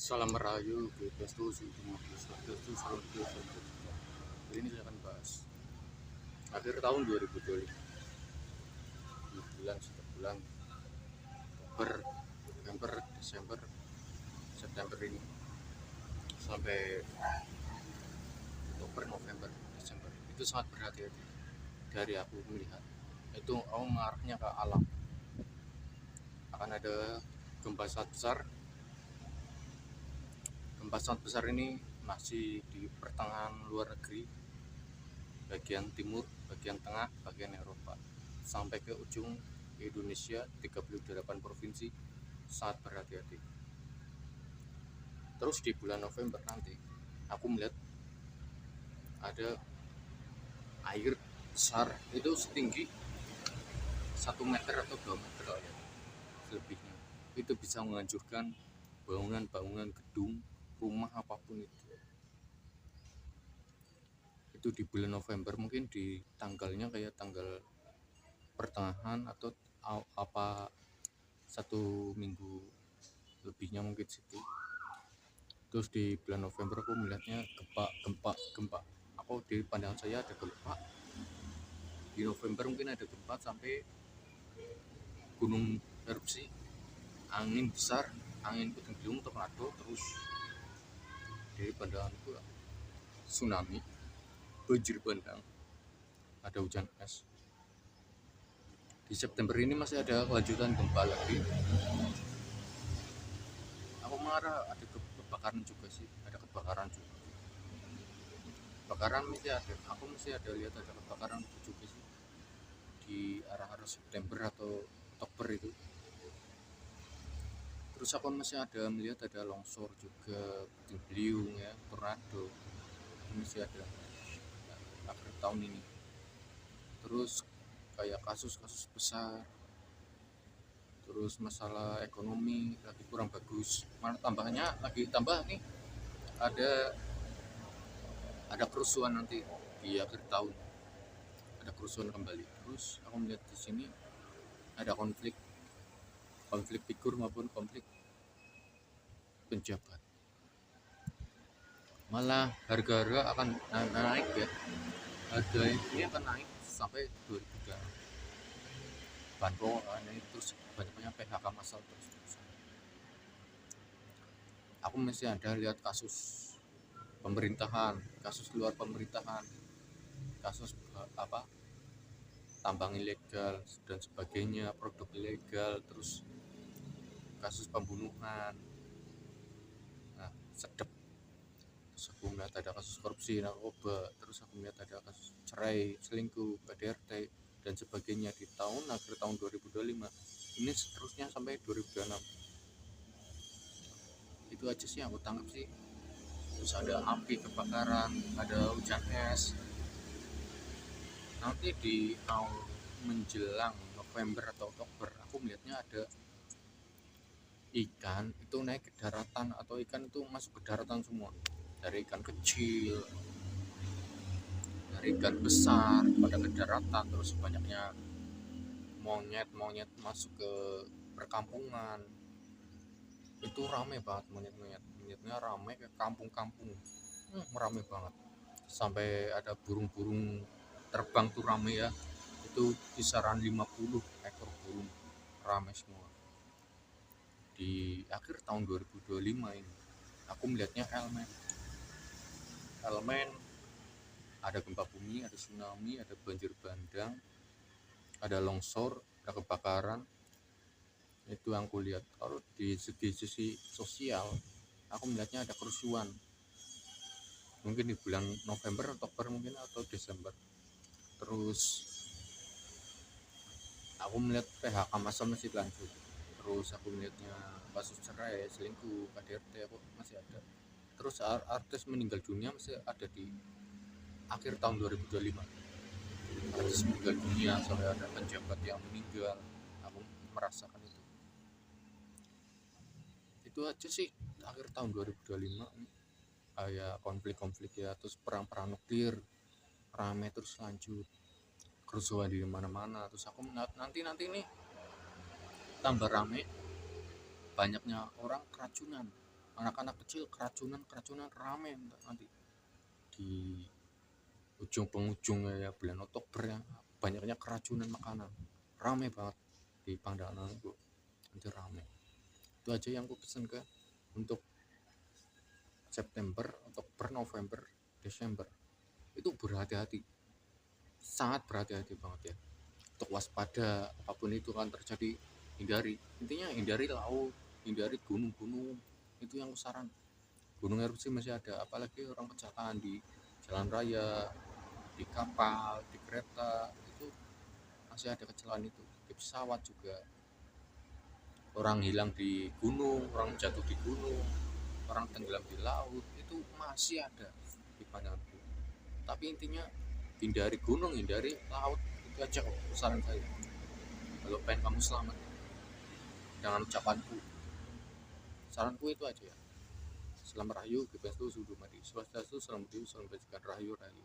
Salam Merayu, Swastiastu, Swastiastu, Salam Kebajikan. Kali ini saya akan bahas akhir tahun 2025 di bulan Oktober, November, Desember, September ini sampai Oktober, November, Desember itu sangat berhati-hati dari aku melihat. Itu aku mengarahnya ke alam. Akan ada gempa sangat besar. Gempa sangat besar ini masih di pertengahan luar negeri, bagian timur, bagian tengah, bagian Eropa, sampai ke ujung Indonesia, 38 provinsi. Sangat berhati-hati. Terus di bulan November nanti aku melihat ada air besar, itu setinggi 1 meter atau 2 meter ya, selebihnya. Itu bisa menghancurkan bangunan-bangunan, gedung, rumah, apapun itu di bulan November. Mungkin di tanggalnya kayak tanggal pertengahan atau apa 1 minggu lebihnya mungkin situ. Terus di bulan November aku melihatnya gempa. Aku di pandangan saya ada gempa di November, mungkin ada gempa sampai gunung erupsi, angin besar, angin puting beliung, tornado. Terus dari pandanganku tsunami, banjir bandang, ada hujan es. Di September ini masih ada kelanjutan gempa lagi. Aku mengarah ada kebakaran juga sih, ada kebakaran juga. Kebakaran masih ada, aku masih ada lihat ada kebakaran juga sih di arah-arah September atau Oktober itu. Terus aku masih ada melihat ada longsor juga, puting beliung ya, tornado, masih ada akhir tahun ini. Terus kayak kasus-kasus besar, terus masalah ekonomi lagi kurang bagus. Mana tambahnya lagi tambah nih, ada kerusuhan nanti di akhir tahun, ada kerusuhan kembali. Terus aku melihat di sini ada konflik figur maupun konflik penjabat. Malah harga-harga akan naik ya, harga ini akan naik sampai 2000 bahan pokok ini. Terus banyak PHK massal terus. Aku masih ada lihat kasus pemerintahan, kasus luar pemerintahan, kasus tambang ilegal dan sebagainya, produk ilegal, terus kasus pembunuhan. Nah, sedep. Terus aku melihat ada kasus korupsi narkoba, terus aku melihat ada kasus cerai, selingkuh, KDRT dan sebagainya di akhir tahun 2025. Ini seterusnya sampai 2026. Itu aja sih yang aku tangkap sih. Terus ada api, kebakaran, ada hujan es. Nanti di menjelang November atau Oktober aku melihatnya ada ikan itu naik ke daratan, atau ikan itu masuk ke daratan semua, dari ikan kecil, dari ikan besar pada ke daratan. Terus banyaknya monyet masuk ke perkampungan. Itu rame banget, monyetnya rame ke kampung-kampung, rame banget. Sampai ada burung-burung terbang tuh rame ya, itu kisaran 50 ekor burung, rame semua. Di akhir tahun 2025 ini aku melihatnya elemen ada gempa bumi, ada tsunami, ada banjir bandang, ada longsor, ada kebakaran. Itu yang aku lihat. Kalau di sisi sosial aku melihatnya ada kerusuhan, mungkin di bulan November, Oktober mungkin, atau Desember. Terus aku melihat PHK massal masih lanjut. Terus aku melihatnya kasus cerai, selingkuh, KDRT aku masih ada. Terus artis meninggal dunia masih ada di akhir tahun 2025. Artis meninggal dunia, sampai ada penjabat yang meninggal. Aku merasakan itu aja sih akhir tahun 2025. Kayak konflik-konflik ya, terus perang nuklir rame terus lanjut, kerusuhan di mana-mana. Terus aku nanti nih tambah rame, banyaknya orang keracunan. anak-anak kecil keracunan rame nanti di ujung penghujungnya ya bulan Oktober ya, banyaknya keracunan makanan, rame banget di Pandanan itu, nanti rame. Itu aja yang aku pesen ke untuk September, Oktober, November, Desember. Itu berhati-hati, sangat berhati-hati banget ya, untuk waspada apapun itu kan terjadi. Intinya hindari laut, hindari gunung-gunung, itu yang saran. Gunung erupsi masih ada, apalagi orang kecelakaan di jalan raya, di kapal, di kereta, itu masih ada kecelakaan itu. Di pesawat juga, orang hilang di gunung, orang jatuh di gunung, orang tenggelam di laut, itu masih ada di pandanganku. Tapi intinya hindari gunung, hindari laut, itu aja kok saran saya. Kalau pengen kamu selamat, jangan ucapanku, saranku itu aja ya. Selamat rahayu, bebas tu sudu mati. Swastiastu, salam budaya, salam kebajikan, rahayu rahayu.